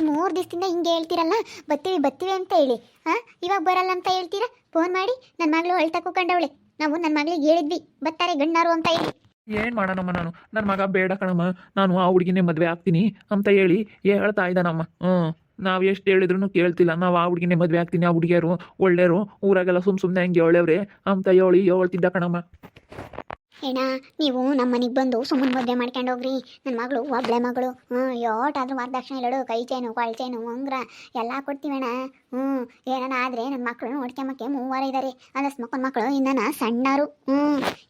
3 ದಿವಸದಿಂದ ಹಿಂಗೆ ಹೇಳ್ತೀರಲ್ಲ, ಬತ್ತೀವಿ ಬತ್ತೀವಿ ಅಂತ ಹೇಳಿ. ಇವಾಗ ಬರಲ್ಲ ಅಂತ ಹೇಳ್ತೀರಾ? ಫೋನ್ ಮಾಡಿ ನನ್ನ ಮಗಳು ಅಳ್ತಾ ಕೂಕೊಂಡವಳೆ. ನಾವು ನನ್ನ ಮಗಳಿಗೆ ಹೇಳಿದ್ವಿ ಬರ್ತಾರೆ ಗಂಡಾರು ಅಂತ ಹೇಳಿ. ಏನು ಮಾಡೋಣಮ್ಮ, ನಾನು ನನ್ನ ಮಗ ಬೇಡ ಕಣಮ್ಮ, ನಾನು ಆ ಹುಡುಗಿನೇ ಮದುವೆ ಆಗ್ತೀನಿ ಅಂತ ಹೇಳಿ ಹೇಳ್ತಾ ಇದ್ದಾನಮ್ಮ. ನಾವು ಎಷ್ಟು ಹೇಳಿದ್ರು ಕೇಳ್ತಿಲ್ಲ. ನಾವು ಆ ಹುಡುಗಿನೇ ಮದುವೆ ಆಗ್ತೀನಿ, ಆ ಹುಡುಗಿಯರು ಒಳ್ಳೆಯರು, ಊರಾಗೆಲ್ಲ ಸುಮ್ಮನೆ ಹಂಗೆ ಒಳ್ಳೆಯವ್ರೆ ಅಂತ ಹೇಳ್ತಿದ್ದ ಕಣಮ್ಮ. ಏನ ನೀವು ನಮ್ಮ ಮನೆಗೆ ಬಂದು ಸುಮ್ಮನೆ ಮದುವೆ ಮಾಡ್ಕೊಂಡು ಹೋಗ್ರಿ. ನನ್ನ ಮಗಳು ಒಬ್ಳೆ ಮಗಳು. ಯೋಟಾದ್ರೂ ವರದಕ್ಷಿಣೆ ಇಲ್ಲಡು, ಕೈ ಚೈನು ಕೊಳ್ ಚೈನು ಉಂಗ್ರ ಎಲ್ಲ ಕೊಡ್ತೀವಣ್ಣ. ಏನಾನ ಆದರೆ ನನ್ನ ಮಕ್ಕಳು ನೋಡ್ಕೊಂಬಕ್ಕೆ 3 ಇದ್ದಾರೆ. ಅದಷ್ಟು ಮಕ್ಕಳ ಮಕ್ಕಳು ಇನ್ನನ ಸಣ್ಣರು.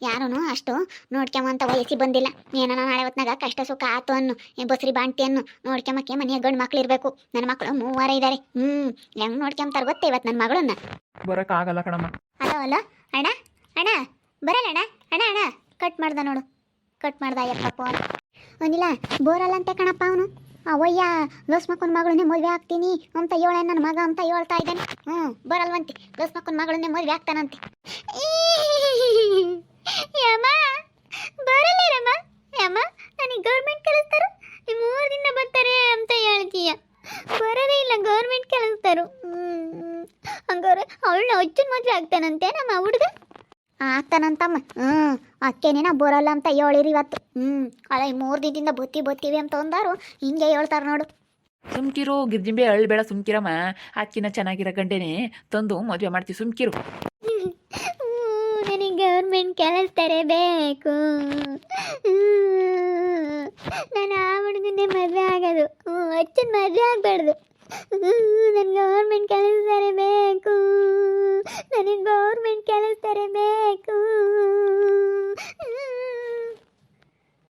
ಯಾರೂ ಅಷ್ಟು ನೋಡ್ಕೊಂಬಂತ ವಯಸ್ಸಿ ಬಂದಿಲ್ಲ. ಏನಾನ ನಾಳೆ ಹೊತ್ನಾಗ ಕಷ್ಟ ಸುಖ ಆತು ಅನ್ನು, ಬಸ್ರಿ ಬಾಂಟಿ ಅನ್ನು ನೋಡ್ಕೊಂಬಕ್ಕೆ ಮನೆಯ ಗಂಡು ಮಕ್ಳು ಇರಬೇಕು. ನನ್ನ ಮಕ್ಕಳು 3 ಇದ್ದಾರೆ. ಹೆಂಗೆ ನೋಡ್ಕೊಂತಾರೆ ಗೊತ್ತೇ ಇವತ್ತು ನನ್ನ ಮಗಳನ್ನ. ಬರೋಕ್ಕಾಗಲ್ಲ ಕಣಮ್ಮ. ಅಲೋ ಅಣ್ಣ ಅಣ್ಣ ಬರಲ್ಲ ಅಣ್ಣ. ಅಣ್ಣ ಅಣ್ಣ ಕಟ್ ಮಾಡ್ದ ನೋಡು, ಕಟ್ ಮಾಡ್ದ ಯಪ್ಪ ಫೋನ್. ಅನಿಲ್ಲ ಬೋರಲ್ಲ ಅಂತೆ ಕಣಪ್ಪ ಅವನು. ಅವಯ್ಯ ಲೋಸ್ ಮಕ್ಕನ ಮಗಳನ್ನೇ ಮದುವೆ ಆಗ್ತೀನಿ ಅಂತ ಹೇಳ ನನ್ನ ಮಗ ಅಂತ ಹೇಳ್ತಾ ಇದ್ದಾನೆ. ಬರಲ್ವಂತೆ, ಲೋಸ್ ಮಕ್ಕನ ಮಗಳನ್ನೇ ಮದುವೆ ಆಗ್ತಾನಂತೆ. ಯಮ್ಮ ಬರಲ್ಲೇರಮ್ಮ, ಯಮ್ಮ ನನಗೆ ಗೌರ್ಮೆಂಟ್ ಕಲಿಸ್ತಾರು, 3 ದಿನ ಬರ್ತಾರೆ ಅಂತ ಹೇಳ್ತೀಯ. ಬರೋದೇ ಇಲ್ಲ, ಗೌರ್ಮೆಂಟ್ ಕಲಿಸ್ತಾರು. ಹಂಗಾರೆ ಅವಳನ್ನ ಅಜ್ಜನ ಮದುವೆ ಆಗ್ತಾನಂತೆ ನಮ್ಮ ಹುಡುಗ. ಆಗ್ತಾನಂತಮ್ಮ. ಅಕ್ಕೇನೇನ ಬರೋಲ್ಲ ಅಂತ ಹೇಳಿರಿ ಇವತ್ತು. ಅಲ್ಲ 3 ದಿನದಿಂದ ಬತ್ತೀವಿ ಅಂತ ಅಂದಾರು, ಹಿಂಗೆ ಹೇಳ್ತಾರೆ ನೋಡು. ಸುಮ್ಕಿರು ಗಿರ್ಜಿಂಬೆ ಅಳ್ಬೇಡ, ಸುಮ್ಕಿರಮ್ಮ. ಅಕ್ಕಿನ ಚೆನ್ನಾಗಿರೋ ಗಂಟೆನೆ ತಂದು ಮದುವೆ ಮಾಡ್ತೀವಿ, ಸುಮ್ಕಿರು. ನನಗೆ ಗೌರ್ಮೆಂಟ್ ಕೆಲಸ ಬೇಕು. ನಾನು ಆ ಹುಡುಗನ್ನೇ ಮದುವೆ ಆಗೋದು, ಅಚ್ಚನ ಮದುವೆ ಆಗಬಾರ್ದು. ನನಗೆ ಗೌರ್ಮೆಂಟ್ ಕೆಲಸ ಬೇಕು, ನನಗೆ ಗೌರ್ಮೆಂಟ್ ಕೆಲಸ ಬೇಕು.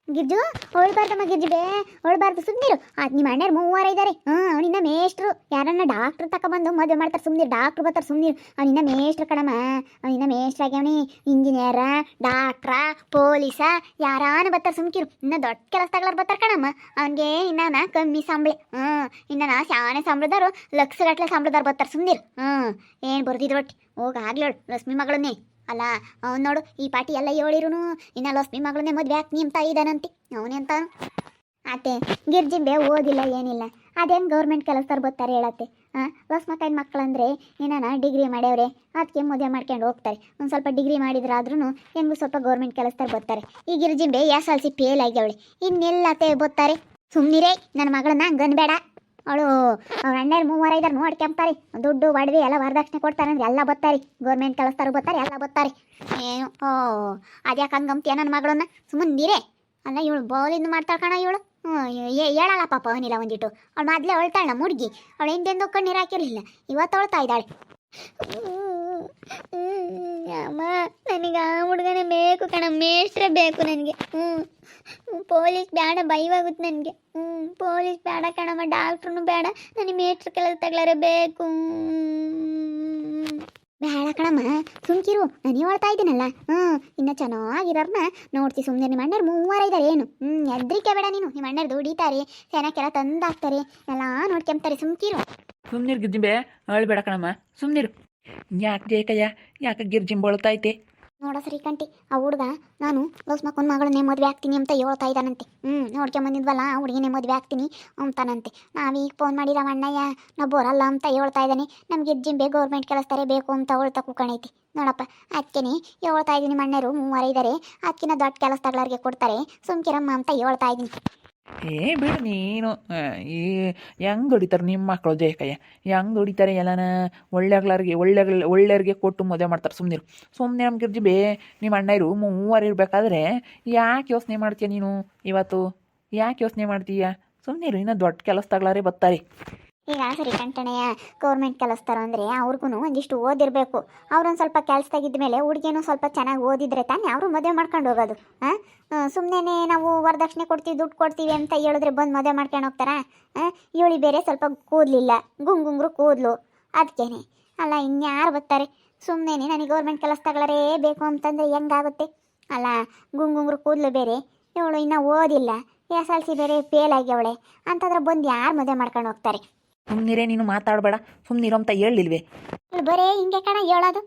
ಗಿರ್ಜು ಹೊಳ್ಬಾರ್ದಮ್ಮ, ಗಿರ್ಜಿಬೆ ಹೊಳ್ಬಾರ್ದು, ಸುಮ್ಮನಿರು. ನಿಮ್ಮ ಅಣ್ಣರು 3 ಇದ್ದಾರೆ. ಅವನಿನ್ನ ಮೇಷ್ಟ್ರು. ಯಾರನ್ನ ಡಾಕ್ಟ್ರು ತಗೊಬಂದು ಮದುವೆ ಮಾಡ್ತಾರೆ, ಸುಮ್ಮನಿರು. ಡಾಕ್ಟ್ರು ಬರ್ತಾರೆ, ಸುಮ್ಮನಿರು. ಅವನಿನ್ನ ಮೇಷ್ಟ್ರು ಕಣಮ್ಮ, ಅವನಿನ್ನ ಮೇಷ್ಟ್ರಾಗ್ಯವನಿ. ಇಂಜಿನಿಯರ, ಡಾಕ್ಟ್ರ, ಪೊಲೀಸ ಯಾರಾನು ಬರ್ತಾರೆ, ಸುಮ್ಕಿರು. ಇನ್ನು ದೊಡ್ಡ ಕೆಲಸ ತಗೊಳ್ಳೋರು ಬರ್ತಾರೆ ಕಣಮ್ಮ. ಅವನಿಗೆ ಇನ್ನ ಕಮ್ಮಿ ಸಂಬಳ. ಇನ್ನ ಶಾನೆ ಸಂಬಳದವರು ಲಕ್ಷಗಟ್ಟಲೆ ಸಂಬಳದವ್ರು ಬರ್ತಾರೆ, ಸುಮ್ಮನಿರು. ಏನು ಬರ್ದಿದ್ರು ಒಟ್ಟು ಹೋಗಾಗ್ಲೋಳು ರಶ್ಮಿ ಮಗಳನ್ನೇ. ಅಲ್ಲ ಅವ್ನು ನೋಡು, ಈ ಪಾಟಿ ಎಲ್ಲ ಹೇಳಿರುನು ಇನ್ನ ಲಕ್ಷ್ಮಿ ಮಗಳನ್ನೇ ಮದುವೆ ಆಗ್ತೀನಿ ಅಂತ ಇದ್ದಾನಂತೆ ಅವನೆಂತ. ಅತ್ತೆ ಗಿರ್ಜಿಂಬೆ ಓದಿಲ್ಲ ಏನಿಲ್ಲ, ಅದೇನು ಗೌರ್ಮೆಂಟ್ ಕೆಲಸದವ್ರು ಬರ್ತಾರೆ ಹೇಳತ್ತೆ. ಲಕ್ಷ್ಮಕ್ಕನ ಮಕ್ಕಳಂದ್ರೆ ಏನಾನ ಡಿಗ್ರಿ ಮಾಡ್ಯವ್ರೆ, ಅದಕ್ಕೆ ಮದುವೆ ಮಾಡ್ಕೊಂಡು ಹೋಗ್ತಾರೆ. ಒಂದು ಸ್ವಲ್ಪ ಡಿಗ್ರಿ ಮಾಡಿದ್ರಾದ್ರೂ ಹೆಂಗೂ ಸ್ವಲ್ಪ ಗೌರ್ಮೆಂಟ್ ಕೆಲಸದವ್ರು ಬರ್ತಾರೆ. ಈ ಗಿರ್ಜಿಂಬೆ SLC ಫೇಲ್ ಆಗ್ಯವಳೆ, ಇನ್ನೆಲ್ಲತ್ತೆ ಬರ್ತಾರೆ. ಸುಮ್ಮನಿರೇ, ನನ್ನ ಮಗಳನ್ನ ಹಂಗನ್ಬೇಡ. ಅವಳು ಅವ್ರ ಅಣ್ಣರು 3 ಇದ್ದಾರೆ, ನೋಡ್ಕೊಂತಾರೆ. ದುಡ್ಡು ಒಡವೆ ಎಲ್ಲ ವರದಕ್ಷಿಣೆ ಕೊಡ್ತಾರೆ ಅಂದ್ರೆ ಎಲ್ಲ ಬರ್ತಾರೆ. ಗೌರ್ಮೆಂಟ್ ಕೆಲಸದವ್ರು ಬರ್ತಾರೆ, ಎಲ್ಲ ಬರ್ತಾರೆ. ಏನು ಅದ್ಯಾಕೆ ಹಂಗಂತೀಯ ನನ್ನ ಮಗಳನ್ನ? ಸುಮ್ಮನಿರೇ. ಅಲ್ಲ ಇವಳು ಬೌಲಿಂದ ಮಾಡ್ತಾಳೆ ಕಣ ಇವಳು. ಹೇಳಲ್ಲ ಪಾಪ ಅವನಿಲ್ಲ ಒಂದಿಟ್ಟು. ಅವಳು ಮೊದಲೇ ಅಳ್ತಾಳ ನಮ್ಮ ಹುಡುಗಿ. ಅವಳು ಹಿಂದೆಂದು ಕಣ್ಣೀರು ಹಾಕಿರಲಿಲ್ಲ, ಇವತ್ತು ಅಳ್ತಾ ಇದ್ದಾಳೆ. ಅಮ್ಮ ನನಗೆ ಆ ಹುಡುಗನೇ ಬೇಕು ಕಣ, ಮೇಷ್ಟ್ರೇ ಬೇಕು ನನಗೆ. ಪೊಲೀಸ್ ಬೇಡ, ಭಯವಾಗುತ್ತೆ ನನಗೆ. ಪೊಲೀಸ್ ಬೇಡ ಕಣಮ್ಮ, ಡಾಕ್ಟ್ರೂ ಬೇಡ, ನನಗೆ ಮೇಷ್ಟ್ರ ಕೆಲಸ ತಗೊಳ್ಳಾರೆ ಬೇಕು. ಬೇಡ ಕಣಮ್ಮ, ಸುಮ್ಕಿರು. ನಾನು ಹೇಳ್ತಾ ಇದ್ದೀನಲ್ಲ. ಇನ್ನು ಚೆನ್ನಾಗಿರೋರ್ನ ನೋಡ್ತಿ ಸುಮ್ಮನೆ. ನಿಮ್ಮ ಅಣ್ಣರು 3 ಇದ್ದಾರೆ. ಏನು ಹೆದ್ರಿಕೆ ಬೇಡ ನೀನು. ನಿಮ್ಮ ಅಣ್ಣರು ದುಡಿತಾರೆ, ಚೆನ್ನಾಗೆಲ್ಲ ತಂದಾಕ್ತಾರೆ, ಎಲ್ಲ ನೋಡ್ಕೊಂತಾರೆ. ಸುಮ್ಕಿರು. ಸುಮ್ನಿರು ಗಿರ್ಜಿಂಬೆ, ಅಳ್ಬೇಡ ಕಣಮ್ಮ, ಸುಮ್ನಿರು. ಯಾಕೆ ಜೇಕಯ್ಯ, ಯಾಕೆ ಗಿರ್ಜಿಂಬಳ್ತೈತೆ? ನೋಡ ಶ್ರೀಕಂಠಿ, ಆ ಹುಡುಗ ನಾನು ಲಕ್ಷ್ಮಕ್ಕನ ಮಗಳನ್ನೇ ಮದುವೆ ಆಗ್ತೀನಿ ಅಂತ ಹೇಳ್ತಾ ಇದ್ದಾನಂತೆ. ನೋಡ್ಕೊಂಬಂದಿದ್ವಲ್ಲ, ಆ ಹುಡುಗಿನೇ ಮದುವೆ ಆಗ್ತೀನಿ ಅಂತಾನಂತೆ. ನಾವೀಗ ಫೋನ್ ಮಾಡಿರವ ಅಣ್ಣಯ್ಯ, ನಾವು ಬರಲ್ಲ ಅಂತ ಹೇಳ್ತಾ ಇದ್ದಾನೆ. ನಮ್ಗೆ ಜಿಂಬೆ ಗೌರ್ಮೆಂಟ್ ಕೆಲಸತಾರೆ ಬೇಕು ಅಂತ ಹೇಳ್ತಾ ಕೂಕಣೈತಿ. ನೋಡಪ್ಪ, ಅದಕ್ಕೇನೆ ಹೇಳ್ತಾ ಇದ್ದೀನಿ. ಮಣ್ಣರು 3 ಇದ್ದಾರೆ, ಅದಕ್ಕಿನ್ನ ದೊಡ್ಡ ಕೆಲಸ ತಗೊಳ್ಳೋರಿಗೆ ಕೊಡ್ತಾರೆ, ಸುಮ್ಕಿರಮ್ಮ ಅಂತ ಹೇಳ್ತಾ ಇದ್ದೀನಿ. ಬಿಡು ನೀನು. ಈ ಹೆಂಗೆ ದುಡಿತಾರೆ ನಿಮ್ಮ ಮಕ್ಕಳು ಜಯಕಯ್ಯ, ಹೆಂಗೆ ದುಡಿತಾರೆ ಎಲ್ಲನ. ಒಳ್ಳೆಯವ್ರಿಗೆ ಕೊಟ್ಟು ಮದುವೆ ಮಾಡ್ತಾರೆ. ಸುಮ್ಮನೆ ನಮ್ಮ ಗಿರ್ಜಿಬೆ, ನಿಮ್ಮ ಅಣ್ಣರು 3 ಇರಬೇಕಾದ್ರೆ ಯಾಕೆ ಯೋಚನೆ ಮಾಡ್ತೀಯ ನೀನು? ಇವತ್ತು ಯಾಕೆ ಯೋಚನೆ ಮಾಡ್ತೀಯ? ಸುಮ್ಮನೆ ಇನ್ನೂ ದೊಡ್ಡ ಕೆಲಸ ತಗೊಳ್ಳಾರೆ ಬರ್ತಾರೆ. ಈಗ ಸರಿ ಕಂಟಣಯ್ಯ, ಗೌರ್ಮೆಂಟ್ ಕೆಲಸದಾರ ಅಂದರೆ ಅವ್ರಿಗೂ ಒಂದಿಷ್ಟು ಓದಿರಬೇಕು. ಅವ್ರೊಂದು ಸ್ವಲ್ಪ ಕೆಲಸದಾಗಿದ್ದ ಮೇಲೆ ಹುಡುಗಿನೂ ಸ್ವಲ್ಪ ಚೆನ್ನಾಗಿ ಓದಿದ್ರೆ ತಾನೇ ಅವರು ಮದುವೆ ಮಾಡ್ಕೊಂಡು ಹೋಗೋದು. ಸುಮ್ಮನೆ ನಾವು ವರದಕ್ಷಿಣೆ ಕೊಡ್ತೀವಿ, ದುಡ್ಡು ಕೊಡ್ತೀವಿ ಅಂತ ಹೇಳಿದ್ರೆ ಬಂದು ಮದುವೆ ಮಾಡ್ಕೊಂಡು ಹೋಗ್ತಾರಾ? ಇವಳಿ ಬೇರೆ ಸ್ವಲ್ಪ ಕೂದಲಿಲ್ಲ, ಗುಂಗುಂಗ್ರು ಕೂದಲು, ಅದಕ್ಕೇನೆ. ಅಲ್ಲ ಇನ್ಯಾರು ಬರ್ತಾರೆ? ಸುಮ್ಮನೆ ನನಗೆ ಗೌರ್ಮೆಂಟ್ ಕೆಲಸ ತಗೊಳ್ಳರೇ ಬೇಕು ಅಂತಂದರೆ ಹೆಂಗಾಗುತ್ತೆ? ಅಲ್ಲ ಗುಂಗುಂಗ್ರು ಕೂದಲು ಬೇರೆ, ಇವಳು ಇನ್ನೂ ಓದಿಲ್ಲ, SLC ಬೇರೆ ಫೇಲ್ ಆಗ್ಯವಳೆ ಅಂತಂದ್ರೆ ಬಂದು ಯಾರು ಮದುವೆ ಮಾಡ್ಕೊಂಡು ಹೋಗ್ತಾರೆ? ಸುಮ್ಮನಿರೇ, ನೀನು ಮಾತಾಡಬೇಡ, ಸುಮ್ಮನಿರು ಅಂತ ಹೇಳಿಲ್ವೇ? ಬರೇ ಹಿಂಗೆ ಕಣ ಹೇಳೋದು.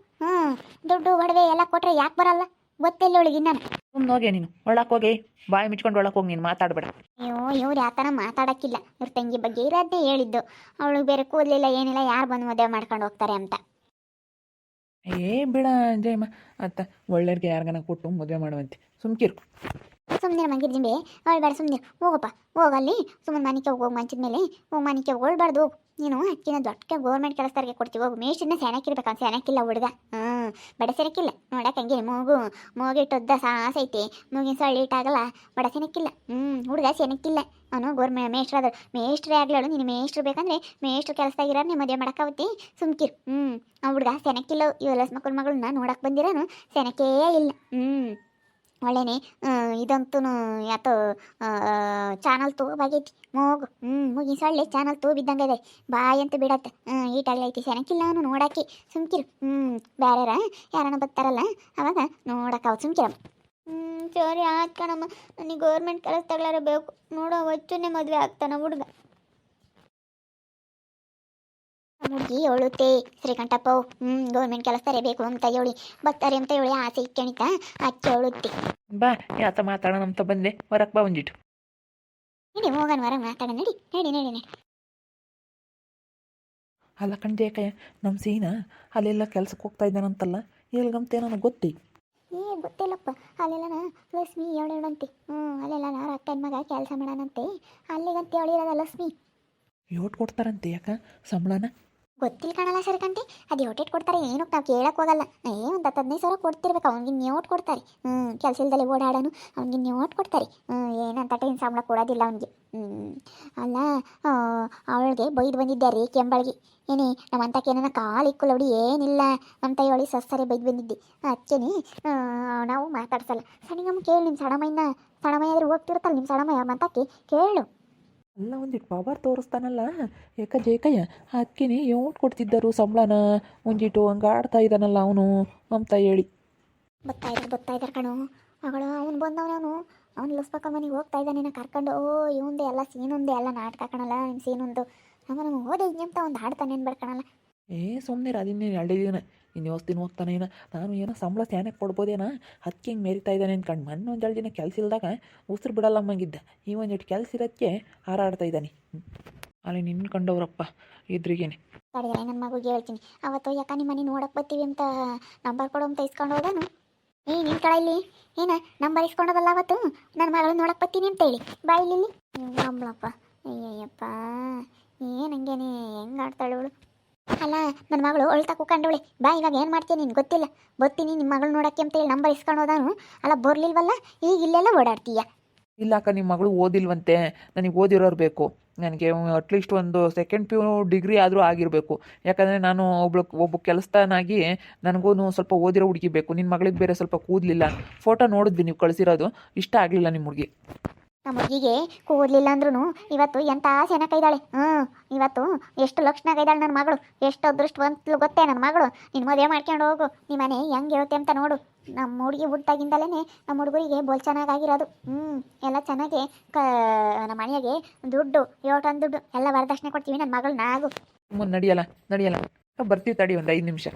ದುಡ್ಡು ಒಡವೆ ಎಲ್ಲ ಕೊಟ್ಟರೆ ಯಾಕೆ ಬರಲ್ಲ? ಗೊತ್ತಿಲ್ಲ ಅವಳಿಗೆ ನಾನು. ಸುಮ್ಮನೆ ಹೋಗಿ ನೀನು ಒಳಕ್ಕೆ ಹೋಗಿ ಬಾಯಿ ಮುಚ್ಕೊಂಡು ಒಳಕ್ಕೆ ಹೋಗಿ ನೀನು ಮಾತಾಡಬೇಡ. ಅಯ್ಯೋ ಇವ್ರು ಯಾವ ಥರ ಮಾತಾಡೋಕ್ಕಿಲ್ಲ. ಇವ್ರ ತಂಗಿ ಬಗ್ಗೆ ಇರೋದೇ ಹೇಳಿದ್ದು. ಅವಳಿಗೆ ಬೇರೆ ಕೂದಲಿಲ್ಲ ಏನಿಲ್ಲ, ಯಾರು ಬಂದು ಮದುವೆ ಮಾಡ್ಕೊಂಡು ಹೋಗ್ತಾರೆ ಅಂತ. ಏ ಬಿಡ ಜಯಮ್ಮ ಅತ್ತ ಒಳ್ಳೆಯವ್ರಿಗೆ ಯಾರಿಗಾನ ಕೊಟ್ಟು ಮದುವೆ ಮಾಡುವಂತೆ ಸುಮ್ಕಿರು. ಸುಮ್ಮನೆ ಮಂಗಿರ್ಜಿಂಬೆ ಅವಳು ಬೇಡ, ಸುಮ್ಮನೆ ಹೋಗಪ್ಪ, ಹೋಗಲ್ಲಿ ಸುಮ್ಮನೆ ಮನೆಗೆ ಹೋಗಿ ಮಂಚಿದ ಮೇಲೆ ಹೋಗಿ ಮನೆಗೆ ಹೋಗ್ಬಾರ್ದು. ನೀನು ಅಕ್ಕಿನ ದೊಡ್ಡ ಗೋರ್ಮೆಂಟ್ ಕೆಲಸದಾರಿಗೆ ಕೊಡ್ತೀವಿ ಹೋಗು. ಮೇಷ್ಟಿನ ಸೆನಕ್ಕಿರ್ಬೇಕು, ಸೆನಕ್ಕಿಲ್ಲ ಹುಡುಗ. ಬಡ ಸೆನಕ್ಕಿಲ್ಲ ನೋಡಕ್ಕೆ ಹಂಗೆ ಮೂಗಿಟ್ಟೊದ್ದ ಸಾಸೈತಿ, ಮೂಗಿನ ಸೊಳ್ಳೆ ಇಟ್ಟಾಗಲ್ಲ, ಬಡ ಸೆನಕ್ಕಿಲ್ಲ. ಹುಡುಗ ಸೆನಕ್ಕಿಲ್ಲ, ಅವನು ಮೇಷ್ಟ್ರಾದ್ರು. ಮೇಷ್ಟ್ರೇ ಆಗ್ಲಾಳು ನೀನು. ಮೇಷ್ಟ್ರು ಬೇಕಂದ್ರೆ ಮೇಷ್ಟ್ರು ಕೆಲಸದಾಗಿರೋ ನೀವು ಮದುವೆ ಮಾಡೋಕ್ಕಾವತ್ತಿ, ಸುಮ್ಕಿರು. ಆ ಹುಡುಗ ಸೆನಕ್ಕಿಲ್ಲ. ಇವೆಲ್ಲ ಮಕ್ಕಳ ಮಗಳನ್ನ ನೋಡಕ್ಕೆ ಬಂದಿರೋನು ಸೆನಕೇ ಇಲ್ಲ. ಒಳ್ಳೆನೆ ಇದಂತೂ ಯಾತೋ ಚಾನಲ್ ತೂಬಾಗೈತಿ ಮೂಗು. ಮೂಗಿನ ಸೊಳ್ಳೆ ಚಾನಲ್ ತೂಬಿದ್ದಂಗೆ ಇದೆ, ಬಾಯಿ ಅಂತ ಬಿಡತ್ತೆ. ಈಟಾಗ್ಲೈತಿ, ಸೆನಕ್ಕಿಲ್ಲ ಅವನು ನೋಡಾಕಿ, ಸುಮ್ಕಿರು. ಬ್ಯಾರ್ಯಾರ ಯಾರನ್ನ ಬರ್ತಾರಲ್ಲ ಅವಾಗ ನೋಡಕ್ಕೆ ಅವು ಸುಮ್ಕಿರ. ಸರಿ ಆಯ್ತು ಕಣಮ್ಮ, ನನಗೆ ಗೌರ್ಮೆಂಟ್ ಕೆಲಸ ತಗೊಳ್ಳಾರ ಬೇಕು. ನೋಡೋ ಹೊಚ್ಚುನೇ ಮದುವೆ ಆಗ್ತಾನ ಹುಡುಗ. ಹುಡುಗಿ ಅವಳುತ್ತೆ ಶ್ರೀಕಂಠಪ್ಪ ಗೌರ್ಮೆಂಟ್ ಕೆಲಸದಾರೆ ಬೇಕು ಅಂತ ಹೇಳಿ ಬರ್ತಾರೆ ಅಂತ ಹೇಳಿ ಆಸೆ ಇಟ್ಕಣಿತ ಅಚ್ಚಿ ಅವಳುತ್ತೆ. ಬಾ ಯಾತ ಮಾತಾಡೋಣ ಅಂತ ಬಂದೆ, ಹೊರಕ್ಕೆ ಬಾ ಒಂದಿಟ್ಟು. ನಡಿ ಹೋಗೋಣ, ಹೊರಗೆ ಮಾತಾಡೋಣ. ನಡಿ ನಡಿ ನಡಿ ನಡಿ. ಅಲ್ಲ ಕಣ್ದೆ ಕಯ್ಯ, ನಮ್ಮ ಸೀನಾ ಅಲ್ಲೆಲ್ಲ ಕೆಲ್ಸಕ್ಕೆ ಹೋಗ್ತಾ ಇದ್ದಾನಂತಲ್ಲ, ಎಲ್ಗಂತೆ ನನಗೆ ಗೊತ್ತಿ? ಗೊತ್ತಿಲ್ಲಪ್ಪ. ಅಲ್ಲೆಲ್ಲ ಲಕ್ಷ್ಮಿ ಅವಳಂತೆ. ಅಲ್ಲೆಲ್ಲ ನಾರು ಅಕ್ಕನ ಮಗ ಕೆಲಸ ಮಾಡೋಣಂತೆ, ಅಲ್ಲಿಗಂತೆ ಅವಳಿರೋದ ಲಕ್ಷ್ಮಿ. ಯೋಟ್ ಕೊಡ್ತಾರಂತೆ ಯಾಕ ಸಂಬಳನ? ಗೊತ್ತಿಲ್ಲ ಕಣಲ್ಲ ಸರಿಕಂತೆ, ಅದು ಯೋಟೇಟ್ ಕೊಡ್ತಾರೆ ಏನೋ ನಾವು ಕೇಳಕ್ಕೆ ಹೋಗಲ್ಲ. ಒಂದು 15,000 ಕೊಡ್ತಿರ್ಬೇಕು, ಅವ್ನಿಗೆ ನ್ಯೋಟ್ ಕೊಡ್ತಾರೆ. ಕೆಲಸ ಇಲ್ದಲೆ ಓಡಾಡೋನು ಅವ್ನಿಗೆ ನ್ಯೋಟ್ ಕೊಡ್ತಾರೆ. ಏನಂತ ಟೈಮ್ ಸಂಬಳ ಕೊಡೋದಿಲ್ಲ ಅವನಿಗೆ. ಅಲ್ಲ ಅವಳಿಗೆ ಬೈದು ಬಂದಿದ್ದೆ ರೀ ಕೆಂಬಳಿಗೆ. ಏನೇ ನಮ್ಮಂತಕ್ಕೆ ಏನಾರ ಕಾಲಿಕ್ಕುಲ್ಲ ಅವಡಿ ಏನಿಲ್ಲ ಅಂತ ಹೇಳಿ ಸರಿ ಬೈದು ಬಂದಿದ್ದೆ. ಅದಕ್ಕೇನೆ ನಾವು ಮಾತಾಡ್ಸಲ್ಲ. ಸಣ್ಣಮ್ಮ ಕೇಳಿ, ನಿಮ್ಮ ಸಣ್ಣಮಯ್ಯ ಆದರೂ ಹೋಗ್ತಿರುತ್ತಲ್ಲ ನಿಮ್ಮ ಸಣ್ಣಮಯ್ಯ ಮಂತಕ್ಕೆ ಕೇಳು. ಅಲ್ಲ ಒಂದಿಟ್ಟು ಪವರ್ ತೋರಿಸ್ತಾನಲ್ಲ ಯಾಕ ಜೇಕಯ್ಯ, ಅದಕ್ಕೇನೆ ಯೋಟ್ ಕೊಡ್ತಿದ್ದರು ಸಂಬಳನ, ಒಂದಿಟ್ಟು ಹಂಗೆ ಆಡ್ತಾ ಇದ್ದಾನಲ್ಲ ಅವನು ಅಂತ ಹೇಳಿ. ಗೊತ್ತಾಯ್ದಾರೆ ಕಣು ಅವಳು. ಅವ್ನು ಬಂದವನು ಅವ್ನು ಲಸ್ಪಕ್ಕ ಮನೆಗೆ ಹೋಗ್ತಾ ಇದ್ದಾನೆ ಕರ್ಕೊಂಡು. ಇವಂದೆ ಎಲ್ಲ ಸೀನುಂದೆ ಎಲ್ಲ ನಾಟಕ ಕಣಲ್ಲ ನಿಮ್ಮ ಸೀನುಂದು. ನಮ್ಮ ಓದೇ ಅಂತ ಒಂದು ಹಾಡ್ತಾನೆ ಅನ್ಬೇಡ್ಕಣಲ್ಲ. ಸುಮ್ಮನೆ ಅದಿನ್ನೇನು 2 ದಿನ ಇನ್ನು ದಿನ ಹೋಗ್ತಾನೆ ಏನೋ. ನಾನು ಏನೋ ಸಂಬಳ ಸ್ಯಾನಕ್ಕೆ ಕೊಡ್ಬೋದೇನೋ, ಅದಕ್ಕೆ ಹಿಂಗೆ ಮೆರಿತಾ ಇದ್ದಾನೆ ಅಂದ್ಕೊಂಡು ಮೊನ್ನೆ ಒಂದು 2 ದಿನ ಕೆಲಸ ಇಲ್ದಾಗ ಉಸಿರು ಬಿಡಲ್ಲಮ್ಮಂಗಿದ್ದ. ಈ ಒಂದಿಟ್ಟು ಕೆಲಸ ಇರೋದಕ್ಕೆ ಹಾರಾಡ್ತಾ ಇದ್ದಾನೆ. ಅಲ್ಲಿ ನಿನ್ಕೊಂಡವ್ರಪ್ಪ ಇದ್ರಿಗೇನೆ. ತಡೆದ್ರೆ ನನ್ನ ಮಗುಗೆ ಹೇಳ್ತೀನಿ. ಅವತ್ತು ಯಾಕೆ ನಿಮ್ಮ ಮನೆ ನೋಡಕ್ಕೆ ಬರ್ತೀವಿ ಅಂತ ನಂಬರ್ ಕೊಡು ಅಂತ ಇಸ್ಕೊಂಡು ಹೋದನು. ನಿನ್ನ ಕಡೆ ಇಲ್ಲಿ ಏನ ನಂಬರ್ ಇಸ್ಕೊಂಡೋದಲ್ಲ ಅವತ್ತು ನನ್ನ ಮಗಳು ನೋಡಕ್ಕೆ ಬರ್ತೀನಿ ಅಂತ ಹೇಳಿ ಬಾಯಿಲಿ ಅಮ್ಮಳಪ್ಪ. ಅಯ್ಯಯ್ಯಪ್ಪ ಏನಂಗೇನೆ ಹೆಂಗೆ ಆಡ್ತಾಳೆ ಅವಳು. ಅಲ್ಲ ನನ್ನ ಮಗಳು ಅಳ್ತಾ ಕೂಕೊಂಡವಳೆ. ಬಾ ಇವಾಗ ಏನು ಮಾಡ್ತೀನಿ ನಿನ್ಗೆ ಗೊತ್ತಿಲ್ಲ, ಬರ್ತೀನಿ ನಿಮ್ಮ ಮಗಳು ನೋಡೋಕ್ಕೆ ಅಂತ ಹೇಳಿ ನಂಬರ್ ಇಸ್ಕೊಂಡು ಹೋದನು. ಅಲ್ಲ ಬರಲಿಲ್ವಲ್ಲ, ಈಗ ಇಲ್ಲೆಲ್ಲ ಓಡಾಡ್ತೀಯ. ಇಲ್ಲ ಅಕ್ಕ, ನಿಮ್ಮ ಮಗಳು ಓದಿಲ್ವಂತೆ, ನನಗೆ ಓದಿರೋರು ಬೇಕು. ನನಗೆ ಅಟ್ಲೀಸ್ಟ್ ಒಂದು ಸೆಕೆಂಡ್ PU ಡಿಗ್ರಿ ಆದರೂ ಆಗಿರಬೇಕು. ಯಾಕಂದರೆ ನಾನು ಒಬ್ಬ ಕೆಲಸದನಾಗಿ ನನಗೂ ಸ್ವಲ್ಪ ಓದಿರೋ ಹುಡುಗಿ ಬೇಕು. ನಿನ್ನ ಮಗಳಿಗೆ ಬೇರೆ ಸ್ವಲ್ಪ ಕೂದಲಿಲ್ಲ. ಫೋಟೋ ನೋಡಿದ್ವಿ ನೀವು ಕಳಿಸಿರೋದು, ಇಷ್ಟ ಆಗಲಿಲ್ಲ ನಿಮ್ಮ ಹುಡುಗಿ. ನಮ್ಮ ಹುಡುಗಿಗೆ ಕೂದಲಿಲ್ಲ ಅಂದ್ರೂ ಇವತ್ತು ಎಂಥ ಸೆನಕೈದಾಳೆ. ಇವತ್ತು ಎಷ್ಟು ಲಕ್ಷಣಾಗೈದಾಳೆ ನನ್ನ ಮಗಳು. ಎಷ್ಟು ಅದೃಷ್ಟವಂತಲು ಗೊತ್ತೇ ನನ್ನ ಮಗಳು. ನಿನ್ನ ಮದುವೆ ಮಾಡ್ಕೊಂಡು ಹೋಗು, ನಿಮ್ಮ ಮನೆ ಹೆಂಗೆ ಇರುತ್ತೆ ಅಂತ ನೋಡು. ನಮ್ಮ ಹುಡುಗಿ ಹುಟ್ಟಾಗಿಂದಲೇ ನಮ್ಮ ಹುಡುಗರಿಗೆ ಬೋಲ್ ಚೆನ್ನಾಗಿರೋದು. ಎಲ್ಲ ಚೆನ್ನಾಗಿ ನಮ್ಮ ಮನೆಯಾಗೆ ದುಡ್ಡು 7 ಟನ್ ದುಡ್ಡು ಎಲ್ಲ ವರದಕ್ಷಿಣೆ ಕೊಡ್ತೀವಿ ನನ್ನ ಮಗಳು ನಾಗು. ನಡೆಯಲ್ಲ ಬರ್ತೀವಿ ತಡಿ ಒಂದು 5 ನಿಮಿಷ.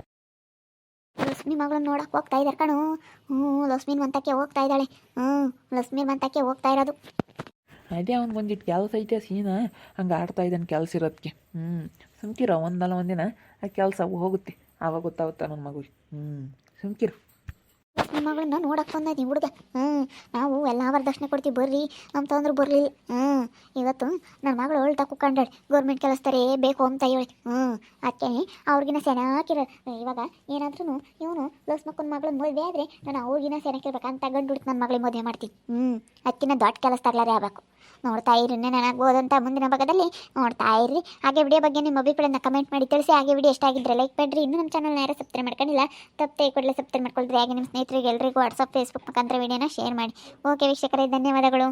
ಲಕ್ಷ್ಮಿ ಮಗಳನ್ನ ನೋಡಕ್ಕೆ ಹೋಗ್ತಾ ಇದ್ದಾರೆ ಕಣು. ಲಕ್ಷ್ಮೀನ್ ಮಂತಕ್ಕೆ ಹೋಗ್ತಾ ಇದ್ದಾಳೆ. ಲಕ್ಷ್ಮಿ ಮಂತಕ್ಕೆ ಹೋಗ್ತಾ ಇರೋದು. ಅದೇ ಅವ್ನು ಒಂದಿಟ್ಟು ಕೆಲಸ ಐತೆ ಸೀನ ಹಂಗೆ ಆಡ್ತಾ ಇದ್ದಾನೆ ಕೆಲಸ ಇರೋದಕ್ಕೆ. ಸುಮ್ಕಿರೋ, ಒಂದಲ್ಲ ಒಂದಿನ ಆ ಕೆಲಸ ಹೋಗುತ್ತೆ, ಆವಾಗ ಗೊತ್ತಾಗುತ್ತಾ ನನ್ನ ಮಗುಗೆ. ಸುಮ್ಕಿರು. ನಿಮ್ಮ ಮಗಳನ್ನ ನೋಡಕ್ಕೆ ಬಂದೈತಿ ಹುಡುಗ. ನಾವು ಎಲ್ಲ ವರದಕ್ಷಿಣೆ ಕೊಡ್ತೀವಿ ಬರ್ರಿ ಅಂತಂದ್ರೆ ಬರಲಿಲ್ಲ. ಇವತ್ತು ನನ್ನ ಮಗಳು ಹೊಳ್ತಾ ಕುಕ್ಕೊಂಡಾಳೆ, ಗೌರ್ಮೆಂಟ್ ಕೆಲಸದಾರೆ ಬೇಕು ಅಂತ ಹೇಳಿ. ಅದಕ್ಕೆ ಅವ್ರಿಗಿನ ಸೆನಾಕಿರ. ಇವಾಗ ಏನಾದ್ರೂ ಇವನು ಲಸ್ ಮಕ್ಕನ ಮಗಳನ್ನ ಮದುವೆ ಆದರೆ ನಾನು ಅವ್ರಿಗಿನ ಸೆನಾಕಿರ್ಬೇಕಂತ ಗಂಡು ಹುಡುಕಿ ನನ್ನ ಮಗಳಿಗೆ ಮದುವೆ ಮಾಡ್ತೀನಿ. ಅದಕ್ಕಿಂತ ದೊಡ್ಡ ಕೆಲಸ ತಗಲಾರೆ ಆಗಬೇಕು. ನೋಡ್ತಾ ಇರಿ, ನನಗೋದಂಥ ಮುಂದಿನ ಭಾಗದಲ್ಲಿ ನೋಡ್ತಾ ಇರ್ರಿ. ಹಾಗೆ ವಿಡಿಯೋ ಬಗ್ಗೆ ನಿಮ್ಮ ಅಭಿಪ್ರಾಯನ ಕಮೆಂಟ್ ಮಾಡಿ ತಿಳಿಸಿ. ಹಾಗೆ ವಿಡಿಯೋ ಇಷ್ಟ ಆಗಿದ್ರೆ ಲೈಕ್ ಮಾಡಿರಿ. ಇನ್ನೂ ನಮ್ಮ ಚಾನಲ್ನ ಯಾರು ಸಬ್ಸ್ಕ್ರೈಬ್ ಮಾಡ್ಕೊಂಡಿಲ್ಲ ತಪ್ಪದೆ ಕೂಡಲೇ ಸಬ್ಸ್ಕ್ರೈಬ್ ಮಾಡ್ಕೊಳ್ರಿ. ಹಾಗೆ ನಿಮ್ಮ ಸ್ನೇಹಿತರಿಗೆ ಎಲ್ಲರಿಗೂ ವಾಟ್ಸಪ್ ಫೇಸ್ಬುಕ್ ಮುಖಾಂತರ ವಿಡಿಯೋನ ಶೇರ್ ಮಾಡಿ. ಓಕೆ ವೀಕ್ಷಕರೇ, ಧನ್ಯವಾದಗಳು.